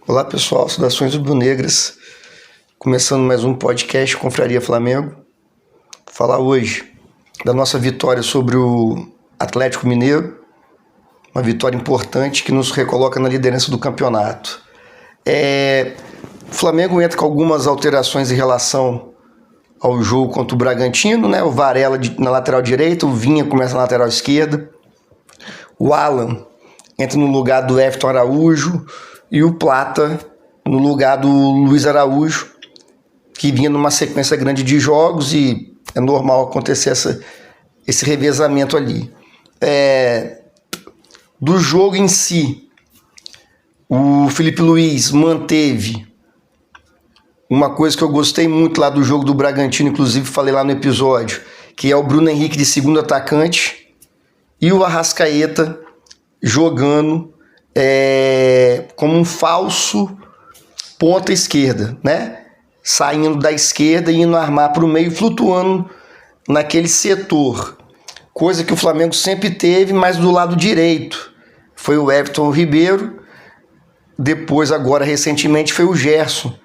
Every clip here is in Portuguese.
Olá pessoal, saudações rubro-negras, começando mais um podcast Confraria Flamengo. Vou falar hoje da nossa vitória sobre o Atlético Mineiro, uma vitória importante que nos recoloca na liderança do campeonato. O Flamengo entra com algumas alterações em relação ao jogo contra o Bragantino, né? O Varela na lateral direita, o Vinha começa na lateral esquerda, o Alan entra no lugar do Everton Araújo e o Plata no lugar do Luiz Araújo, que vinha numa sequência grande de jogos e é normal acontecer esse revezamento ali. Do jogo em si, o Felipe Luiz manteve uma coisa que eu gostei muito lá do jogo do Bragantino, inclusive falei lá no episódio, que é o Bruno Henrique de segundo atacante e o Arrascaeta jogando como um falso ponta esquerda, né? Saindo da esquerda e indo armar para o meio, flutuando naquele setor. Coisa que o Flamengo sempre teve, mas do lado direito. Foi o Everton Ribeiro, depois agora recentemente foi o Gerson,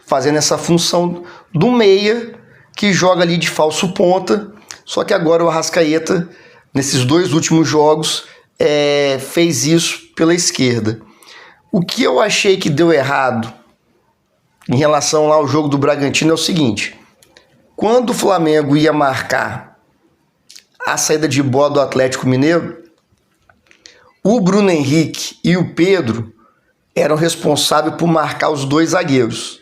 fazendo essa função do meia, que joga ali de falso ponta, só que agora o Arrascaeta, nesses dois últimos jogos, fez isso pela esquerda. O que eu achei que deu errado em relação lá ao jogo do Bragantino é o seguinte: quando o Flamengo ia marcar a saída de bola do Atlético Mineiro, o Bruno Henrique e o Pedro eram responsáveis por marcar os dois zagueiros.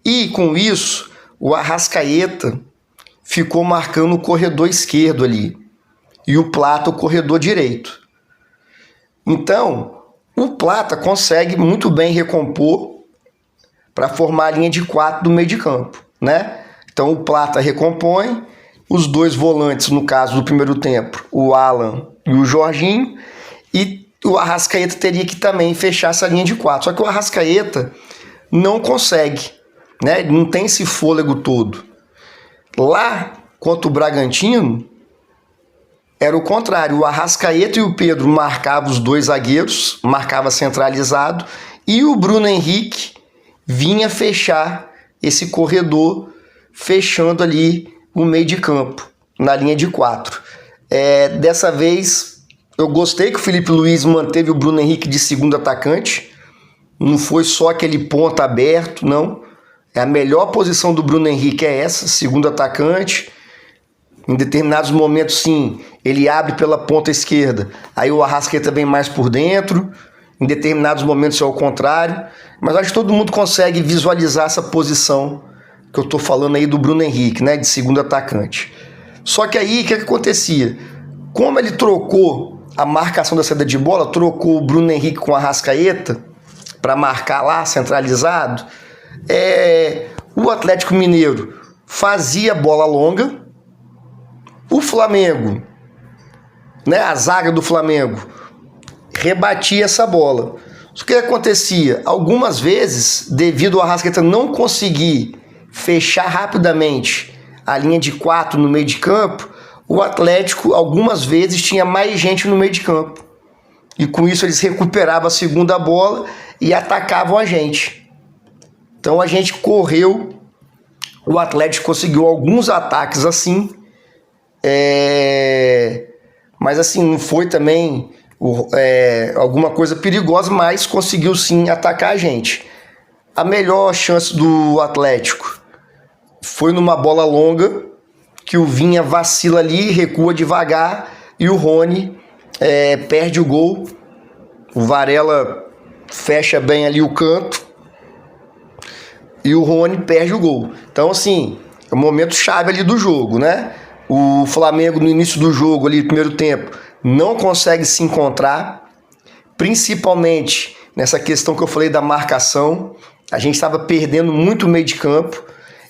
E com isso, o Arrascaeta ficou marcando o corredor esquerdo ali e o Plata o corredor direito. Então, o Plata consegue muito bem recompor para formar a linha de 4 do meio de campo, né? Então o Plata recompõe, os dois volantes, no caso do primeiro tempo, o Alan e o Jorginho, e o Arrascaeta teria que também fechar essa linha de 4. Só que o Arrascaeta não consegue, né? Não tem esse fôlego todo. Lá contra o Bragantino, era o contrário, o Arrascaeta e o Pedro marcavam os dois zagueiros, marcava centralizado, e o Bruno Henrique vinha fechar esse corredor, fechando ali o meio de campo, na linha de 4. Dessa vez, eu gostei que o Felipe Luiz manteve o Bruno Henrique de segundo atacante, não foi só aquele ponta aberto, não. A melhor posição do Bruno Henrique é essa, segundo atacante. Em determinados momentos, sim, ele abre pela ponta esquerda, aí o Arrascaeta vem mais por dentro. Em determinados momentos é o contrário. Mas acho que todo mundo consegue visualizar essa posição que eu estou falando aí do Bruno Henrique, né, de segundo atacante. Só que aí, o que acontecia? Como ele trocou a marcação da saída de bola, trocou o Bruno Henrique com o Arrascaeta para marcar lá, centralizado, o Atlético Mineiro fazia bola longa, o Flamengo, né, a zaga do Flamengo, rebatia essa bola. O que acontecia? Algumas vezes, devido ao Arrascaeta não conseguir fechar rapidamente a linha de 4 no meio de campo, o Atlético algumas vezes tinha mais gente no meio de campo. E com isso eles recuperavam a segunda bola e atacavam a gente. Então a gente correu, o Atlético conseguiu alguns ataques assim, mas assim, não foi também alguma coisa perigosa, mas conseguiu sim atacar a gente. A melhor chance do Atlético foi numa bola longa, que o Vinha vacila ali, recua devagar, e o Rony perde o gol. O Varela fecha bem ali o canto, e o Rony perde o gol. Então assim, é um momento chave ali do jogo, né? O Flamengo no início do jogo, ali no primeiro tempo, não consegue se encontrar, principalmente nessa questão que eu falei da marcação. A gente estava perdendo muito o meio de campo.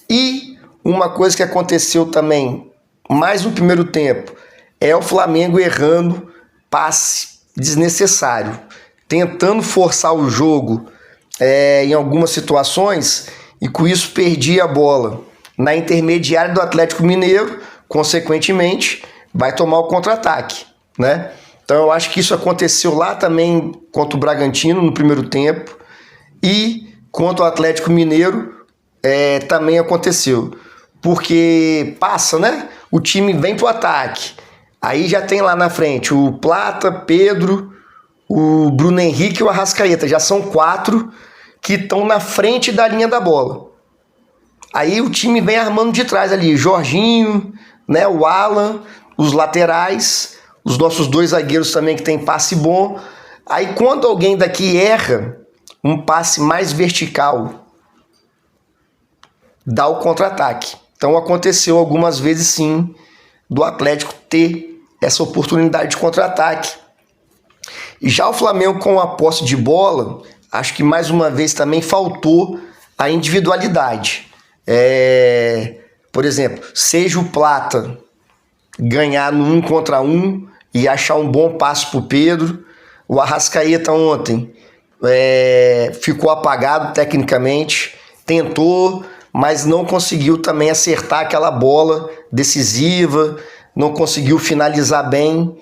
E uma coisa que aconteceu também, mais no primeiro tempo, é o Flamengo errando passe desnecessário, tentando forçar o jogo em algumas situações, e com isso perdia a bola na intermediária do Atlético Mineiro, consequentemente vai tomar o contra-ataque, né? Então eu acho que isso aconteceu lá também contra o Bragantino no primeiro tempo, E contra o Atlético Mineiro também aconteceu. Porque passa, né? O time vem pro ataque. Aí já tem lá na frente o Plata, Pedro, o Bruno Henrique e o Arrascaeta. Já são 4 que estão na frente da linha da bola. Aí o time vem armando de trás ali. Jorginho, né? O Alan, os laterais, os nossos 2 zagueiros também que tem passe bom. Aí quando alguém daqui erra um passe mais vertical, dá o contra-ataque. Então aconteceu algumas vezes sim do Atlético ter essa oportunidade de contra-ataque. E já o Flamengo com a posse de bola, acho que mais uma vez também faltou a individualidade. Por exemplo, seja o Plata ganhar no 1 contra 1 e achar um bom passe para o Pedro. O Arrascaeta ontem ficou apagado tecnicamente, tentou, mas não conseguiu também acertar aquela bola decisiva, não conseguiu finalizar bem,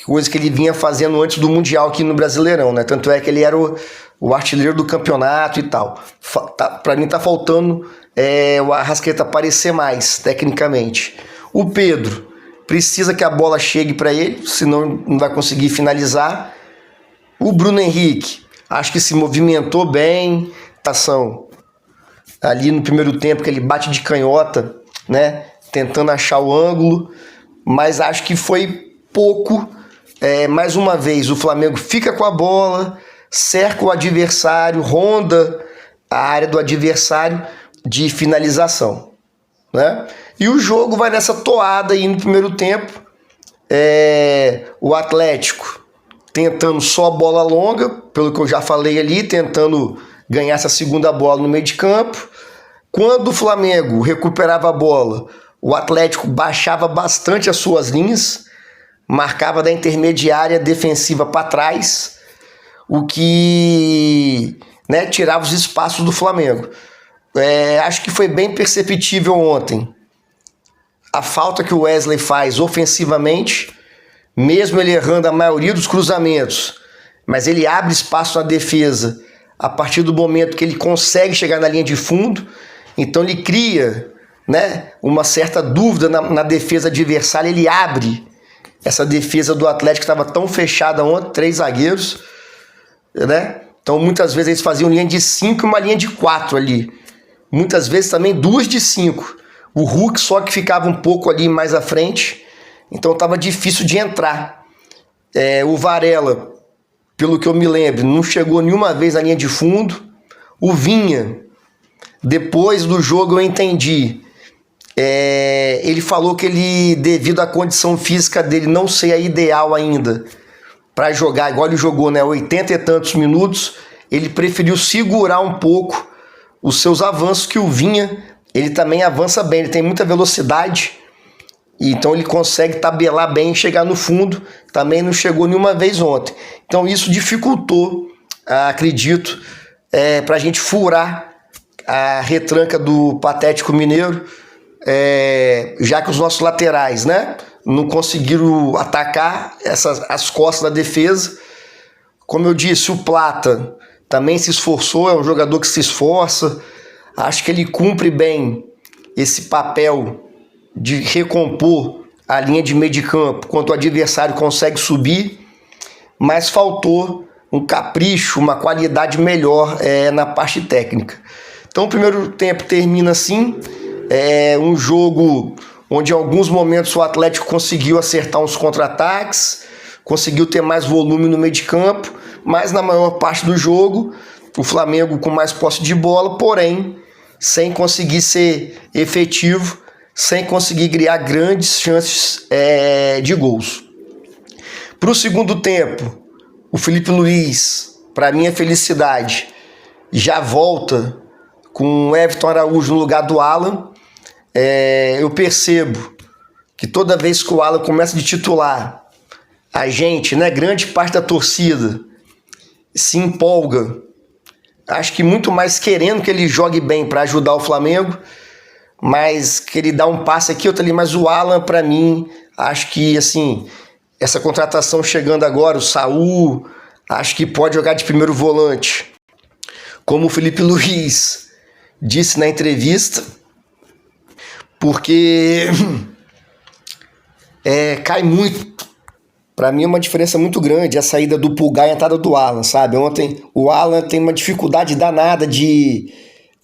coisa que ele vinha fazendo antes do Mundial aqui no Brasileirão, né? Tanto é que ele era o artilheiro do campeonato e tal. Para mim tá faltando o Arrascaeta aparecer mais tecnicamente. O Pedro precisa que a bola chegue para ele, senão não vai conseguir finalizar. O Bruno Henrique, acho que se movimentou bem, ali no primeiro tempo que ele bate de canhota, né, tentando achar o ângulo, mas acho que foi pouco. Mais uma vez o Flamengo fica com a bola, cerca o adversário, ronda a área do adversário de finalização, né? E o jogo vai nessa toada aí no primeiro tempo. O Atlético tentando só bola longa, pelo que eu já falei ali, tentando ganhar essa segunda bola no meio de campo. Quando o Flamengo recuperava a bola, o Atlético baixava bastante as suas linhas, marcava da intermediária defensiva para trás, o que, né, tirava os espaços do Flamengo. Acho que foi bem perceptível ontem a falta que o Wesley faz ofensivamente, mesmo ele errando a maioria dos cruzamentos, mas ele abre espaço na defesa a partir do momento que ele consegue chegar na linha de fundo. Então ele cria, né, uma certa dúvida na defesa adversária, ele abre essa defesa do Atlético que estava tão fechada ontem, 3 zagueiros, né? Então muitas vezes eles faziam linha de 5 e uma linha de 4 ali. Muitas vezes também 2 de 5. O Hulk só que ficava um pouco ali mais à frente, então estava difícil de entrar. O Varela, pelo que eu me lembro, não chegou nenhuma vez na linha de fundo. O Vinha, depois do jogo eu entendi, ele falou que ele, devido à condição física dele não ser a ideal ainda para jogar, igual ele jogou, né, 80 e tantos minutos, ele preferiu segurar um pouco os seus avanços, que o Vinha, ele também avança bem, ele tem muita velocidade, então ele consegue tabelar bem e chegar no fundo. Também não chegou nenhuma vez ontem. Então isso dificultou, acredito, para a gente furar a retranca do Patético Mineiro, já que os nossos laterais, né, não conseguiram atacar as costas da defesa. Como eu disse, o Plata também se esforçou, é um jogador que se esforça. Acho que ele cumpre bem esse papel de recompor a linha de meio de campo quando o adversário consegue subir, mas faltou um capricho, uma qualidade melhor na parte técnica. Então o primeiro tempo termina assim, um jogo onde em alguns momentos o Atlético conseguiu acertar uns contra-ataques, conseguiu ter mais volume no meio de campo, mas na maior parte do jogo o Flamengo com mais posse de bola, porém sem conseguir ser efetivo, sem conseguir criar grandes chances de gols. Para o segundo tempo, o Felipe Luiz, para minha felicidade, já volta com o Everton Araújo no lugar do Alan. Eu percebo que toda vez que o Alan começa de titular, a gente, né, grande parte da torcida, se empolga. Acho que muito mais querendo que ele jogue bem para ajudar o Flamengo, mas que ele dá um passe aqui, outro ali. Mas o Alan, para mim, acho que assim, essa contratação chegando agora, o Saul, acho que pode jogar de primeiro volante. como o Felipe Luiz disse na entrevista, porque cai muito. Para mim é uma diferença muito grande a saída do Pulgar e a entrada do Alan, sabe? Ontem o Alan tem uma dificuldade danada de...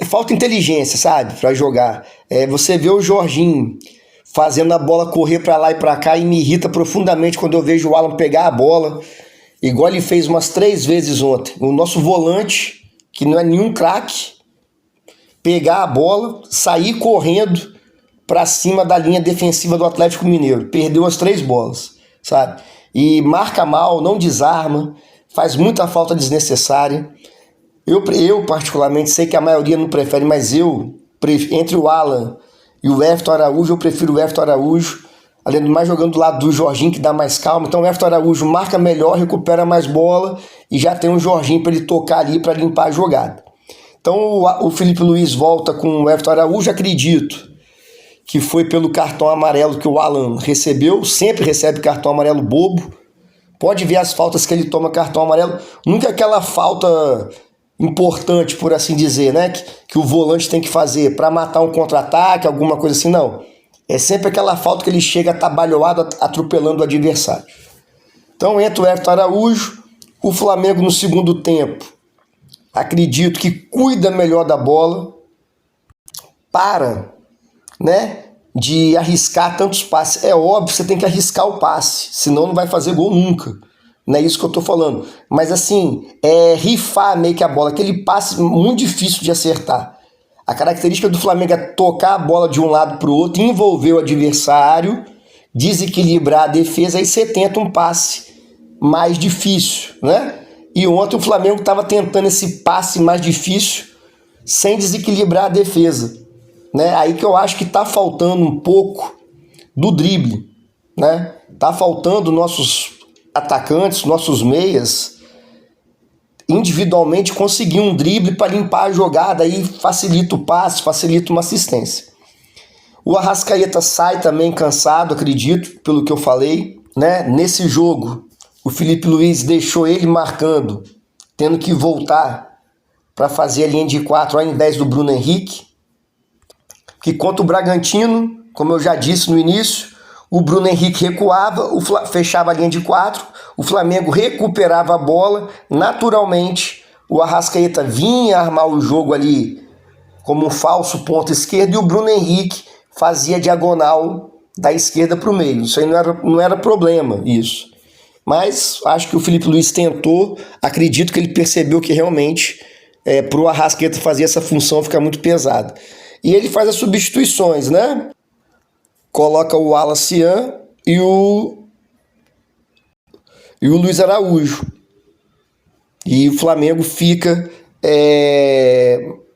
falta inteligência, sabe? Para jogar. Você vê o Jorginho fazendo a bola correr para lá e para cá e me irrita profundamente quando eu vejo o Alan pegar a bola, igual ele fez umas 3 vezes ontem. O nosso volante, que não é nenhum craque, pegar a bola, sair correndo para cima da linha defensiva do Atlético Mineiro. Perdeu as 3 bolas, sabe? E marca mal, não desarma, faz muita falta desnecessária. Eu particularmente, sei que a maioria não prefere, mas entre o Alan e o Everton Araújo, eu prefiro o Everton Araújo, além do mais jogando do lado do Jorginho, que dá mais calma. Então o Everton Araújo marca melhor, recupera mais bola e já tem um Jorginho para ele tocar ali para limpar a jogada. Então o Felipe Luiz volta com o Everton Araújo, acredito que foi pelo cartão amarelo que o Alan recebeu, sempre recebe cartão amarelo bobo. Pode ver as faltas que ele toma cartão amarelo, nunca é aquela falta importante, por assim dizer, né? Que o volante tem que fazer para matar um contra-ataque, alguma coisa assim, não. É sempre aquela falta que ele chega atabalhoado, atropelando o adversário. Então entra o Everton Araújo, o Flamengo no segundo tempo, acredito que cuida melhor da bola, né, de arriscar tantos passes. É óbvio, você tem que arriscar o passe, senão não vai fazer gol nunca. Não é isso que eu tô falando. Mas assim, rifar meio que a bola, aquele passe muito difícil de acertar. A característica do Flamengo é tocar a bola de um lado para o outro, envolver o adversário, desequilibrar a defesa, aí você tenta um passe mais difícil, né? E ontem o Flamengo estava tentando esse passe mais difícil sem desequilibrar a defesa, né? Aí que eu acho que tá faltando um pouco do drible, né? Tá faltando nossos atacantes, nossos meias, individualmente conseguir um drible para limpar a jogada, aí facilita o passe, facilita uma assistência. O Arrascaeta sai também cansado, acredito, pelo que eu falei, né? Nesse jogo, o Felipe Luiz deixou ele marcando, tendo que voltar para fazer a linha de 4 ao invés do Bruno Henrique, que contra o Bragantino, como eu já disse no início, o Bruno Henrique recuava, fechava a linha de 4, o Flamengo recuperava a bola, naturalmente o Arrascaeta vinha armar o jogo ali como um falso ponto esquerdo e o Bruno Henrique fazia diagonal da esquerda para o meio. Isso aí não era problema, isso. Mas acho que o Felipe Luiz tentou, acredito que ele percebeu que realmente para o Arrascaeta fazer essa função fica muito pesado. E ele faz as substituições, né? Coloca o Alan Cian e o Luiz Araújo. E o Flamengo fica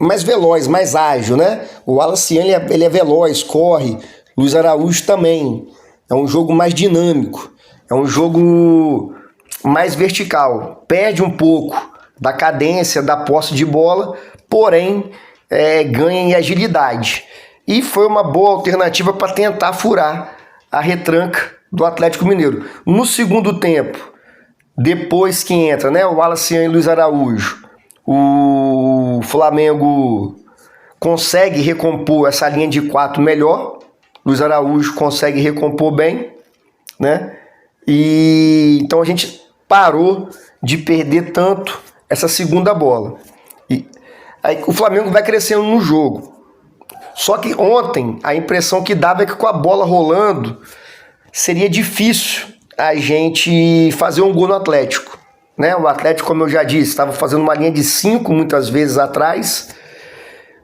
mais veloz, mais ágil, né? O Alan Cian ele é veloz, corre. Luiz Araújo também. É um jogo mais dinâmico. É um jogo mais vertical. Perde um pouco da cadência, da posse de bola, porém ganha em agilidade. E foi uma boa alternativa para tentar furar a retranca do Atlético Mineiro. No segundo tempo, depois que entra, né, o Alan Cian e Luiz Araújo, o Flamengo consegue recompor essa linha de 4 melhor. Luiz Araújo consegue recompor bem, né? E então a gente parou de perder tanto essa segunda bola. E aí o Flamengo vai crescendo no jogo. Só que ontem a impressão que dava é que com a bola rolando seria difícil a gente fazer um gol no Atlético, né? O Atlético, como eu já disse, estava fazendo uma linha de 5 muitas vezes atrás.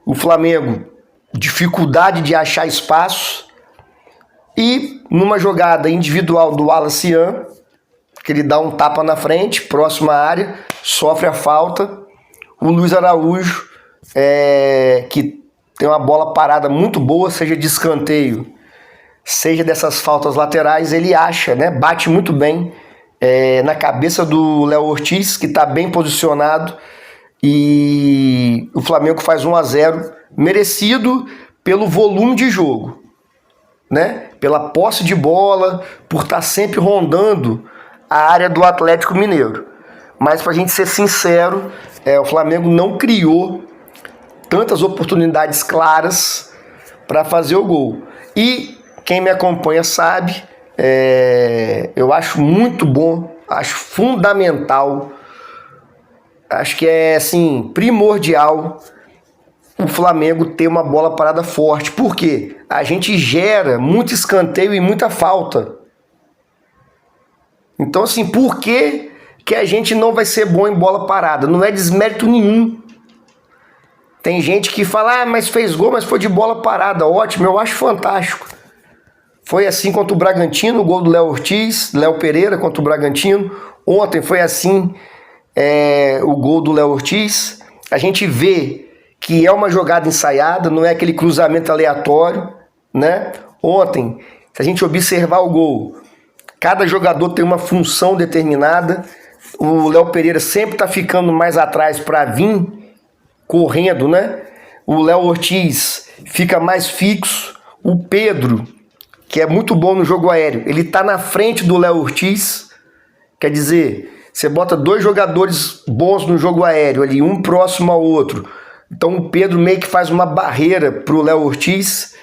O Flamengo, dificuldade de achar espaço. E numa jogada individual do Alan Cian, que ele dá um tapa na frente, próxima à área, sofre a falta. O Luiz Araújo, que tem uma bola parada muito boa, seja de escanteio, seja dessas faltas laterais, ele acha, né? Bate muito bem na cabeça do Léo Ortiz, que está bem posicionado, e o Flamengo faz 1-0, merecido pelo volume de jogo, né? Pela posse de bola, por estar sempre rondando a área do Atlético Mineiro. Mas, para a gente ser sincero, o Flamengo não criou tantas oportunidades claras para fazer o gol. E quem me acompanha sabe, eu acho muito bom, acho fundamental, acho que é assim, primordial o Flamengo ter uma bola parada forte. Por quê? A gente gera muito escanteio e muita falta. Então, assim, por que a gente não vai ser bom em bola parada? Não é desmérito nenhum. Tem gente que fala, mas fez gol, mas foi de bola parada. Ótimo, eu acho fantástico. Foi assim contra o Bragantino, o gol do Léo Ortiz, Léo Pereira contra o Bragantino. Ontem foi assim o gol do Léo Ortiz. A gente vê que é uma jogada ensaiada, não é aquele cruzamento aleatório, né? Ontem, se a gente observar o gol, cada jogador tem uma função determinada. O Léo Pereira sempre está ficando mais atrás para vir correndo, né? O Léo Ortiz fica mais fixo. O Pedro, que é muito bom no jogo aéreo, ele está na frente do Léo Ortiz. Quer dizer, você bota dois jogadores bons no jogo aéreo ali, um próximo ao outro. Então o Pedro meio que faz uma barreira para o Léo Ortiz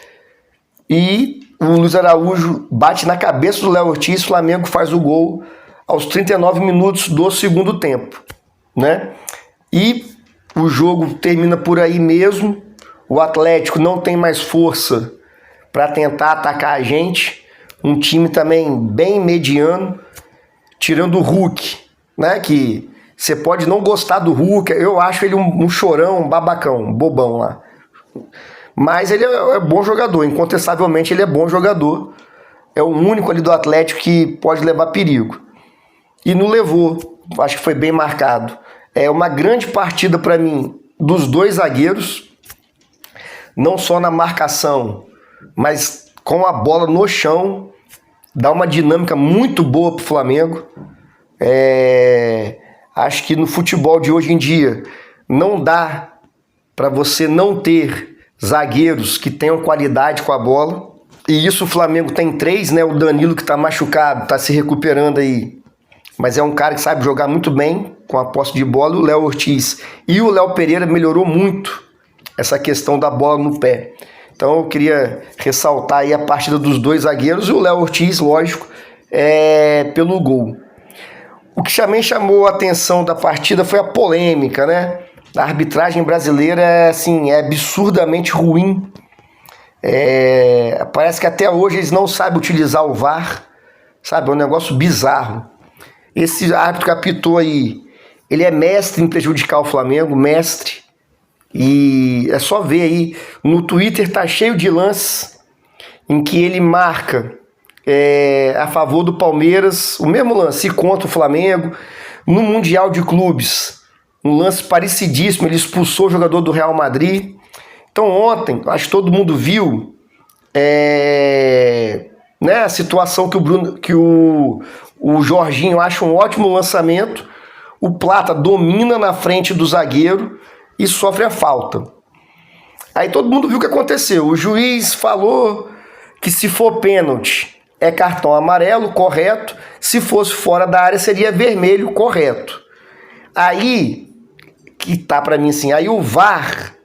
e o Luiz Araújo bate na cabeça do Léo Ortiz, o Flamengo faz o gol aos 39 minutos do segundo tempo, né? E o jogo termina por aí mesmo, o Atlético não tem mais força para tentar atacar a gente, um time também bem mediano, tirando o Hulk, né, que você pode não gostar do Hulk, eu acho ele um chorão, um babacão, um bobão lá. Mas ele é bom jogador, incontestavelmente ele é bom jogador. É o único ali do Atlético que pode levar perigo. E não levou, acho que foi bem marcado. É uma grande partida para mim dos dois zagueiros, não só na marcação, mas com a bola no chão, dá uma dinâmica muito boa pro Flamengo. Acho que no futebol de hoje em dia não dá para você não ter zagueiros que tenham qualidade com a bola. E isso o Flamengo tem 3, né? O Danilo, que está machucado, está se recuperando aí, mas é um cara que sabe jogar muito bem com a posse de bola. O Léo Ortiz e o Léo Pereira melhorou muito essa questão da bola no pé. Então eu queria ressaltar aí a partida dos dois zagueiros e o Léo Ortiz, lógico, pelo gol. O que também chamou a atenção da partida foi a polêmica, né? A arbitragem brasileira assim, é absurdamente ruim. Parece que até hoje eles não sabem utilizar o VAR, sabe? É um negócio bizarro. Esse árbitro que apitou aí, ele é mestre em prejudicar o Flamengo, mestre. E é só ver aí, no Twitter tá cheio de lances em que ele marca a favor do Palmeiras, o mesmo lance contra o Flamengo. No Mundial de Clubes, um lance parecidíssimo, ele expulsou o jogador do Real Madrid. Então ontem, acho que todo mundo viu a situação que o Jorginho acha um ótimo lançamento, o Plata domina na frente do zagueiro e sofre a falta. Aí todo mundo viu o que aconteceu. O juiz falou que se for pênalti é cartão amarelo, correto. Se fosse fora da área seria vermelho, correto. Aí que tá para mim assim, aí o VAR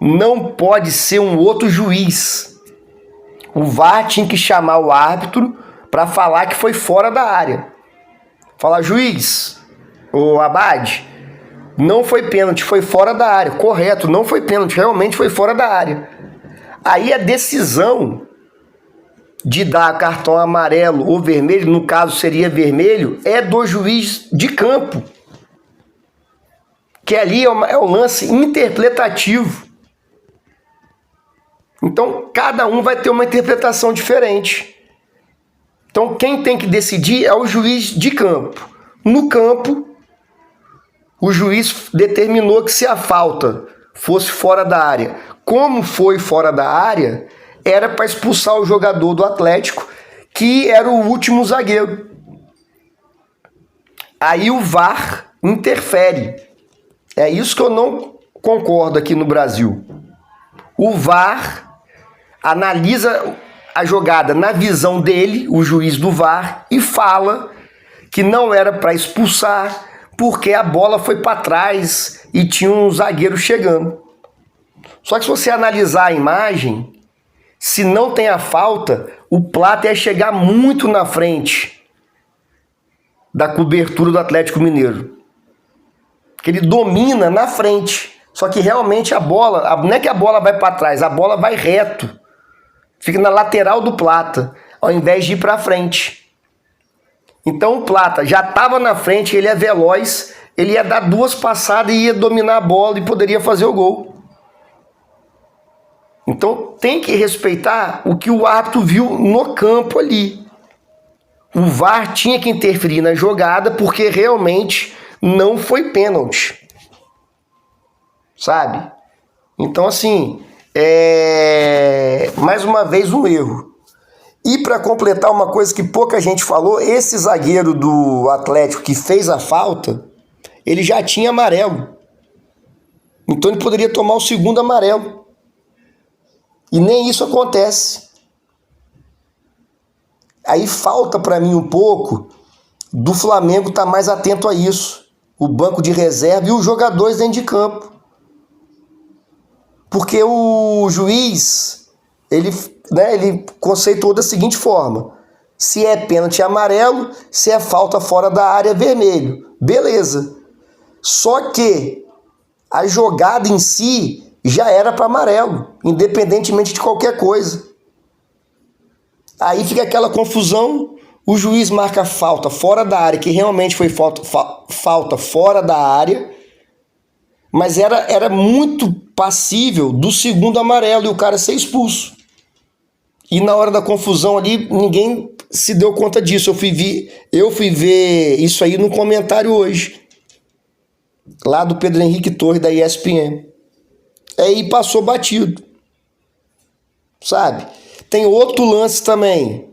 não pode ser um outro juiz. O VAR tinha que chamar o árbitro para falar que foi fora da área. Falar, juiz, o Abade, não foi pênalti, foi fora da área. Correto, não foi pênalti, realmente foi fora da área. Aí a decisão de dar cartão amarelo ou vermelho, no caso seria vermelho, é do juiz de campo. Que ali é um lance interpretativo. Então, cada um vai ter uma interpretação diferente. Então, quem tem que decidir é o juiz de campo. No campo, o juiz determinou que se a falta fosse fora da área, como foi fora da área, era para expulsar o jogador do Atlético, que era o último zagueiro. Aí o VAR interfere. É isso que eu não concordo aqui no Brasil. O VAR analisa a jogada na visão dele, o juiz do VAR, e fala que não era para expulsar, porque a bola foi para trás e tinha um zagueiro chegando. Só que se você analisar a imagem, se não tem a falta, o Plata ia chegar muito na frente da cobertura do Atlético Mineiro. Que ele domina na frente. Só que realmente a bola, não é que a bola vai para trás, a bola vai reto. Fica na lateral do Plata, ao invés de ir para frente. Então o Plata já estava na frente, ele é veloz, ele ia dar 2 passadas e ia dominar a bola e poderia fazer o gol. Então tem que respeitar o que o árbitro viu no campo ali. O VAR tinha que interferir na jogada porque realmente não foi pênalti. Sabe? Então assim, mais uma vez um erro. E para completar uma coisa que pouca gente falou, esse zagueiro do Atlético que fez a falta, ele já tinha amarelo. Então ele poderia tomar o segundo amarelo. E nem isso acontece. Aí falta para mim um pouco do Flamengo estar mais atento a isso. O banco de reserva e os jogadores dentro de campo. Porque o juiz, ele conceitou da seguinte forma: se é pênalti amarelo, se é falta fora da área, vermelho. Beleza. Só que a jogada em si já era para amarelo, independentemente de qualquer coisa. Aí fica aquela confusão, o juiz marca falta fora da área, que realmente foi falta fora da área, mas era muito passível do segundo amarelo e o cara ser expulso. E na hora da confusão ali, ninguém se deu conta disso. Eu fui ver isso aí no comentário hoje, lá do Pedro Henrique Torres, da ESPN. Aí passou batido. Sabe? Tem outro lance também,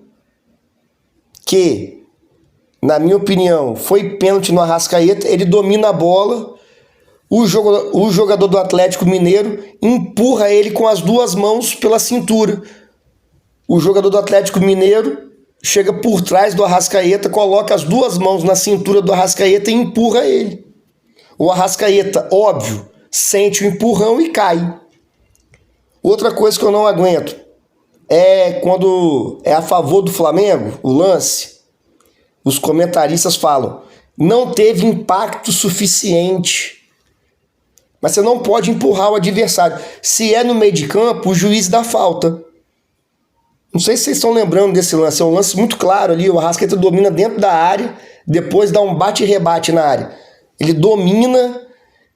que, na minha opinião, foi pênalti no Arrascaeta. Ele domina a bola, o jogador do Atlético Mineiro empurra ele com as 2 mãos pela cintura. O jogador do Atlético Mineiro chega por trás do Arrascaeta, coloca as 2 mãos na cintura do Arrascaeta e empurra ele. O Arrascaeta, óbvio, sente o empurrão e cai. Outra coisa que eu não aguento é quando é a favor do Flamengo, o lance, os comentaristas falam, não teve impacto suficiente. Mas você não pode empurrar o adversário. Se é no meio de campo, o juiz dá falta. Não sei se vocês estão lembrando desse lance. É um lance muito claro ali. O Arrascaeta domina dentro da área, depois dá um bate e rebate na área. Ele domina,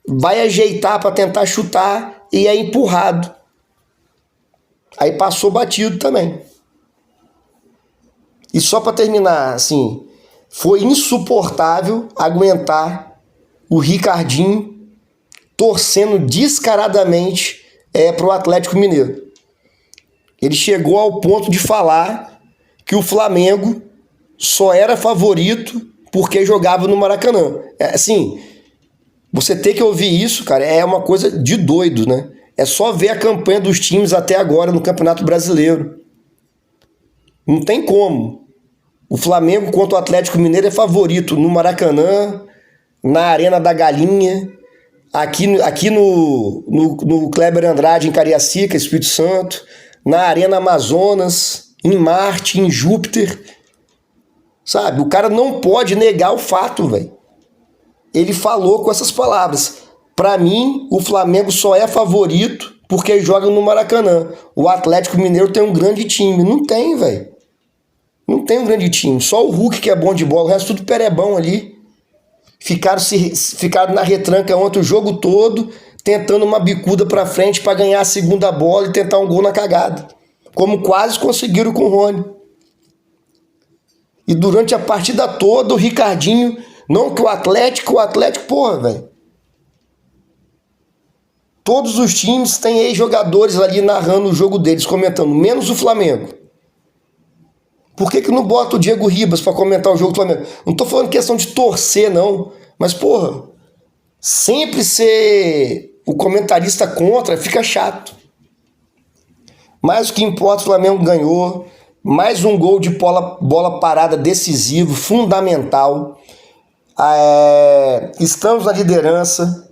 vai ajeitar para tentar chutar e é empurrado. Aí passou batido também. E só para terminar, assim, foi insuportável aguentar o Ricardinho torcendo descaradamente para o Atlético Mineiro. Ele chegou ao ponto de falar que o Flamengo só era favorito porque jogava no Maracanã. Assim, você ter que ouvir isso, cara, é uma coisa de doido, né? É só ver a campanha dos times até agora no Campeonato Brasileiro. Não tem como. O Flamengo contra o Atlético Mineiro é favorito no Maracanã, na Arena da Galinha, aqui no Kleber Andrade, em Cariacica, Espírito Santo, na Arena Amazonas, em Marte, em Júpiter. Sabe? O cara não pode negar o fato, velho. Ele falou com essas palavras. Para mim, o Flamengo só é favorito porque joga no Maracanã. O Atlético Mineiro tem um grande time. Não tem, velho. Não tem um grande time. Só o Hulk que é bom de bola. O resto tudo perebão ali. Ficaram na retranca ontem o jogo todo, tentando uma bicuda pra frente para ganhar a segunda bola e tentar um gol na cagada. Como quase conseguiram com o Rony. E durante a partida toda, o Ricardinho... Não que o Atlético, porra, velho. Todos os times têm ex-jogadores ali narrando o jogo deles, comentando, menos o Flamengo. Por que não bota o Diego Ribas pra comentar o jogo do Flamengo? Não tô falando questão de torcer, não. Mas, porra, sempre ser o comentarista contra fica chato. Mas o que importa, o Flamengo ganhou. Mais um gol de bola parada decisivo, fundamental. Estamos na liderança.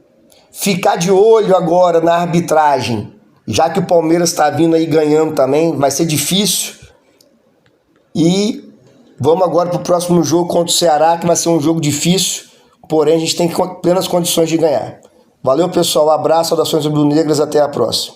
Ficar de olho agora na arbitragem, já que o Palmeiras está vindo aí ganhando também, vai ser difícil. E vamos agora para o próximo jogo contra o Ceará, que vai ser um jogo difícil, porém a gente tem plenas condições de ganhar. Valeu, pessoal. Abraço, saudações rubro-negras, até a próxima.